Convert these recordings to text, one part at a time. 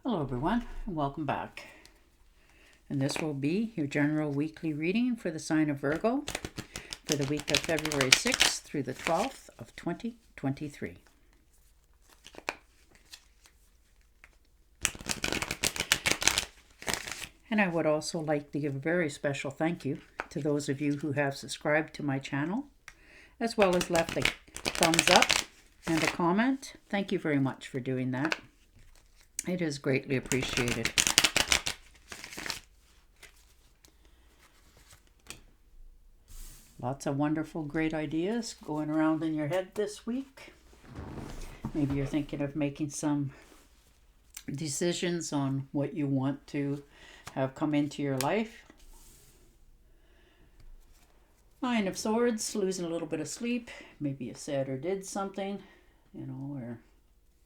Hello everyone, and welcome back. And this will be your general weekly reading for the sign of Virgo for the week of February 6th through the 12th of 2023. And I would also like to give a very special thank you to those of you who have subscribed to my channel, as well as left a thumbs up and a comment. Thank you very much for doing that. It is greatly appreciated. Lots of wonderful, great ideas going around in your head this week. Maybe you're thinking of making some decisions on what you want to have come into your life. Nine of Swords, losing a little bit of sleep. Maybe you said or did something, or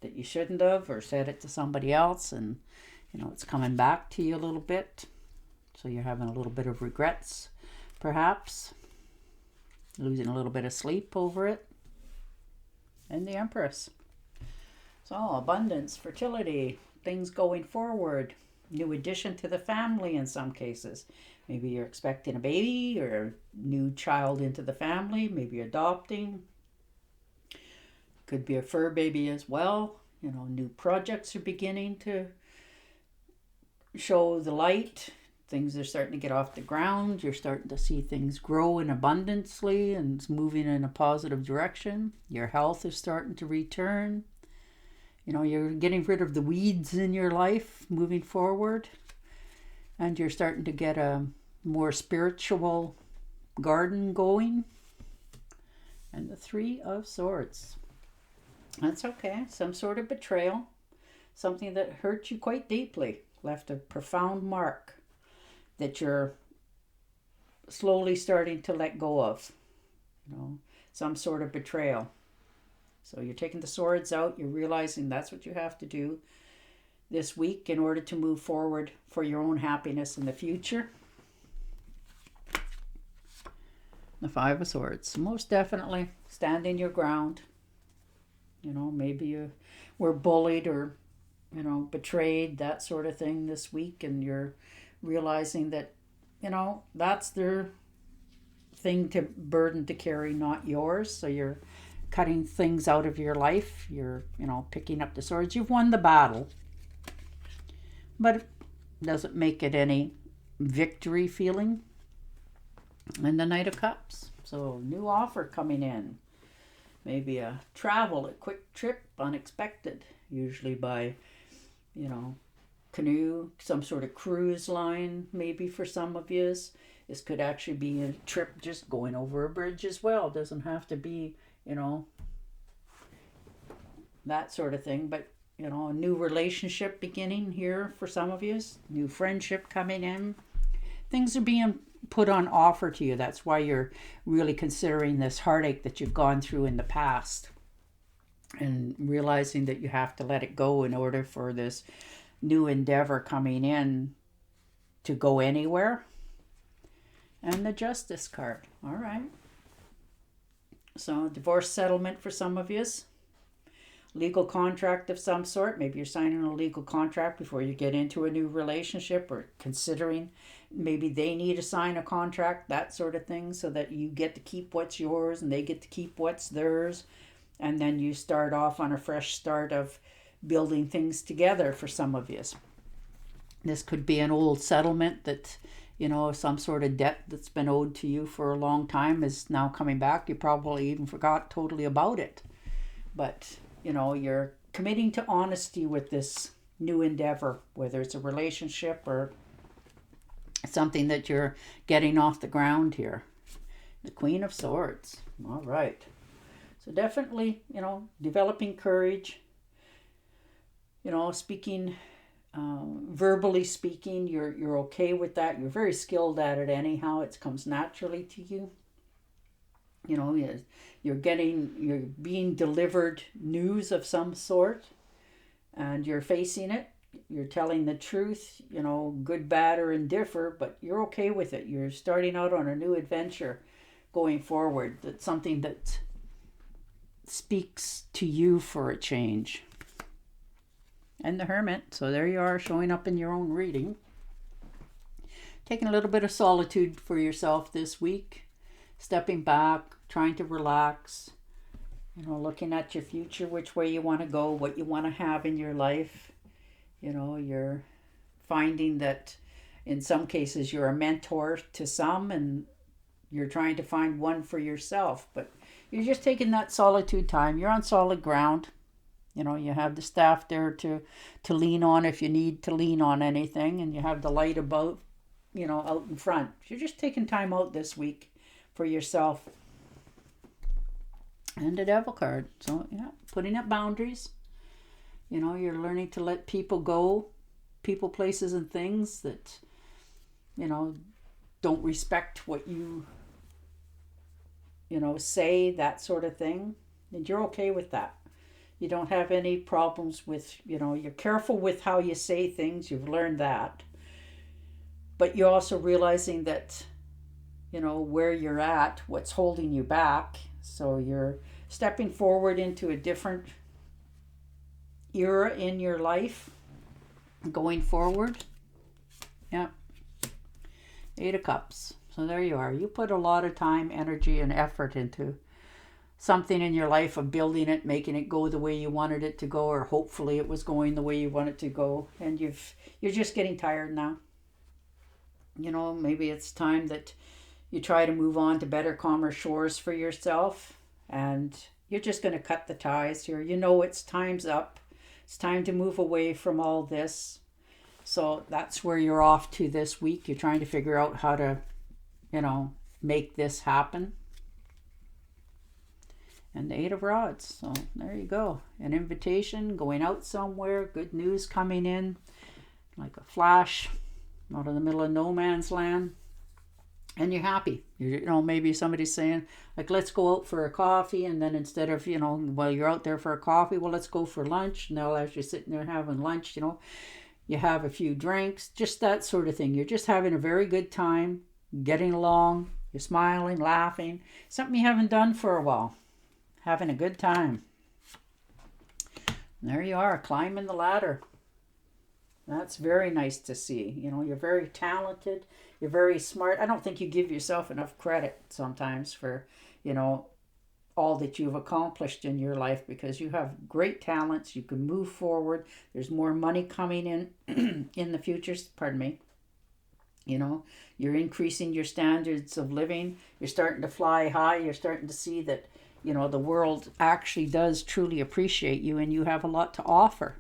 that you shouldn't have, or said it to somebody else, and it's coming back to you a little bit, so you're having a little bit of regrets, perhaps losing a little bit of sleep over it. And the Empress, so abundance, fertility, things going forward, new addition to the family in some cases. Maybe you're expecting a baby or a new child into the family, maybe you're adopting. Could be a fur baby as well. New projects are beginning to show the light. Things are starting to get off the ground. You're starting to see things grow in abundantly and it's moving in a positive direction. Your health is starting to return. You're getting rid of the weeds in your life moving forward. And you're starting to get a more spiritual garden going. And the Three of Swords. That's okay. Some sort of betrayal. Something that hurt you quite deeply. Left a profound mark that you're slowly starting to let go of. Some sort of betrayal. So you're taking the swords out. You're realizing that's what you have to do this week in order to move forward for your own happiness in the future. The Five of Swords. Most definitely standing your ground. Maybe you were bullied or, betrayed, that sort of thing this week. And you're realizing that, that's their burden to carry, not yours. So you're cutting things out of your life. You're, picking up the swords. You've won the battle. But it doesn't make it any victory feeling. And the Knight of Cups. So new offer coming in. Maybe a travel, a quick trip, unexpected, usually by, canoe, some sort of cruise line, maybe for some of you. This could actually be a trip just going over a bridge as well. It doesn't have to be, that sort of thing. But, a new relationship beginning here for some of you. New friendship coming in. Things are being put on offer to you. That's why you're really considering this heartache that you've gone through in the past and realizing that you have to let it go in order for this new endeavor coming in to go anywhere. And the Justice card. All right. So divorce settlement for some of you. Legal contract of some sort. Maybe you're signing a legal contract before you get into a new relationship, or considering maybe they need to sign a contract, that sort of thing, so that you get to keep what's yours and they get to keep what's theirs. And then you start off on a fresh start of building things together for some of you. This could be an old settlement that, some sort of debt that's been owed to you for a long time is now coming back. You probably even forgot totally about it. But you're committing to honesty with this new endeavor, whether it's a relationship or something that you're getting off the ground here. The Queen of Swords. All right. So definitely, developing courage, speaking, verbally speaking, you're okay with that. You're very skilled at it anyhow. It comes naturally to you. You're being delivered news of some sort and you're facing it. You're telling the truth, good, bad, or indifferent, but you're okay with it. You're starting out on a new adventure going forward. That's something that speaks to you for a change. and the Hermit. So there you are, showing up in your own reading. Taking a little bit of solitude for yourself this week. Stepping back, trying to relax. Looking at your future, which way you want to go, what you want to have in your life. You're finding that in some cases you're a mentor to some, and you're trying to find one for yourself. But you're just taking that solitude time. You're on solid ground. You have the staff there to lean on if you need to lean on anything, and you have the light above, out in front. You're just taking time out this week for yourself. And the Devil card. So, putting up boundaries. You're learning to let people go, people, places, and things that, don't respect what you, say, that sort of thing. And you're okay with that. You don't have any problems with, you're careful with how you say things. You've learned that. But you're also realizing that, where you're at, what's holding you back. So you're stepping forward into a different era in your life, going forward. Yeah. 8 of Cups. So there you are. You put a lot of time, energy, and effort into something in your life, of building it, making it go the way you wanted it to go, or hopefully it was going the way you want it to go. And you're just getting tired now. Maybe it's time that you try to move on to better, calmer shores for yourself. And you're just going to cut the ties here. It's time's up. It's time to move away from all this. So that's where you're off to this week. You're trying to figure out how to, make this happen. And the 8 of Rods. So there you go. An invitation, going out somewhere, good news coming in, like a flash out in the middle of no man's land. And you're happy. Maybe somebody's saying, like, let's go out for a coffee. And then instead of, while you're out there for a coffee, well, let's go for lunch. Now, as you're sitting there having lunch, you have a few drinks, just that sort of thing. You're just having a very good time, getting along. You're smiling, laughing. Something you haven't done for a while. Having a good time. And there you are, climbing the ladder. That's very nice to see. You're very talented. You're very smart. I don't think you give yourself enough credit sometimes for, all that you've accomplished in your life, because you have great talents. You can move forward. There's more money coming in in the future. Pardon me. You're increasing your standards of living. You're starting to fly high. You're starting to see that, the world actually does truly appreciate you, and you have a lot to offer.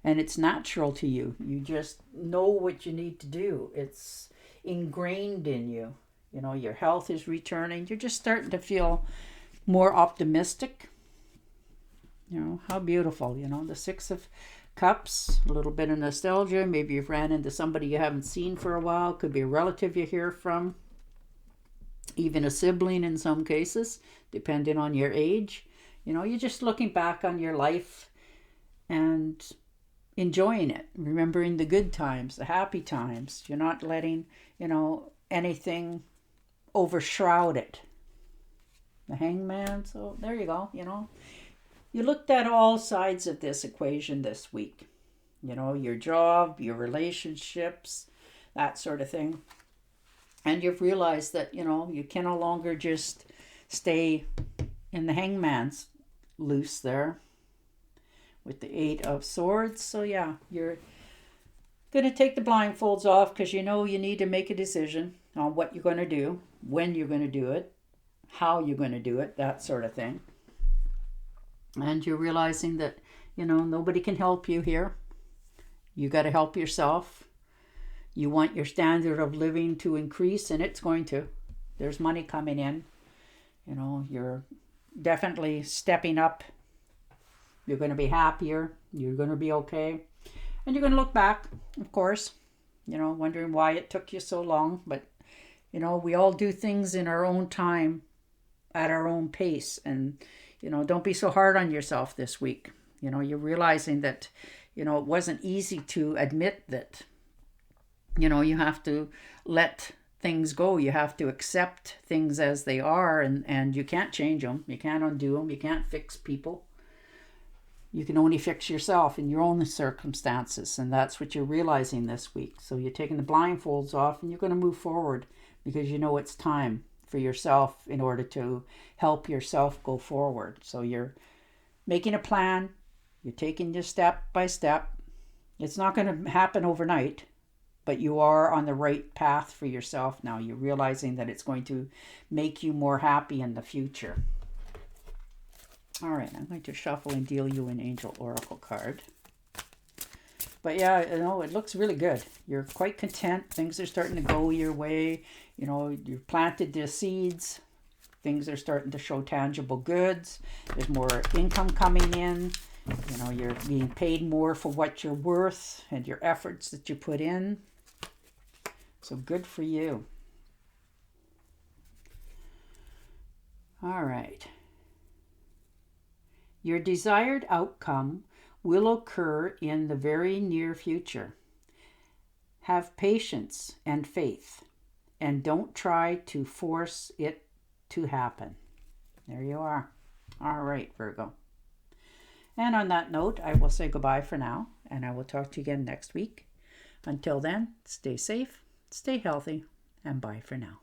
And it's natural to you. You just know what you need to do. It's ingrained in you. Your health is returning. You're just starting to feel more optimistic. How beautiful. The 6 of Cups, a little bit of nostalgia. Maybe you've ran into somebody you haven't seen for a while. Could be a relative you hear from. Even a sibling in some cases, depending on your age. You're just looking back on your life and enjoying it, remembering the good times, the happy times. You're not letting, anything overshroud it. The Hangman. So there you go. You looked at all sides of this equation this week. Your job, your relationships, that sort of thing. And you've realized that, you can no longer just stay in the Hangman's loose there with the 8 of Swords. So yeah, you're going to take the blindfolds off, because you need to make a decision on what you're going to do, when you're going to do it, how you're going to do it, that sort of thing. And you're realizing that, nobody can help you here. You got to help yourself. You want your standard of living to increase, and it's going to. There's money coming in. You're definitely stepping up. You're going to be happier. You're going to be okay. And you're going to look back, of course, wondering why it took you so long. But, we all do things in our own time, at our own pace. And, don't be so hard on yourself this week. You're realizing that, it wasn't easy to admit that, you have to let things go. You have to accept things as they are, and you can't change them. You can't undo them. You can't fix people. You can only fix yourself in your own circumstances, and that's what you're realizing this week. So you're taking the blindfolds off and you're going to move forward because you know it's time for yourself in order to help yourself go forward. So you're making a plan, you're taking it step by step. It's not going to happen overnight, but you are on the right path for yourself now. You're realizing that it's going to make you more happy in the future. All right, I'm going to shuffle and deal you an Angel Oracle card. But yeah, you know, it looks really good. You're quite content. Things are starting to go your way. You know, you've planted the seeds. Things are starting to show tangible goods. There's more income coming in. You know, you're being paid more for what you're worth and your efforts that you put in. So good for you. All right. Your desired outcome will occur in the very near future. Have patience and faith, and don't try to force it to happen. There you are. All right, Virgo. And on that note, I will say goodbye for now, and I will talk to you again next week. Until then, stay safe, stay healthy, and bye for now.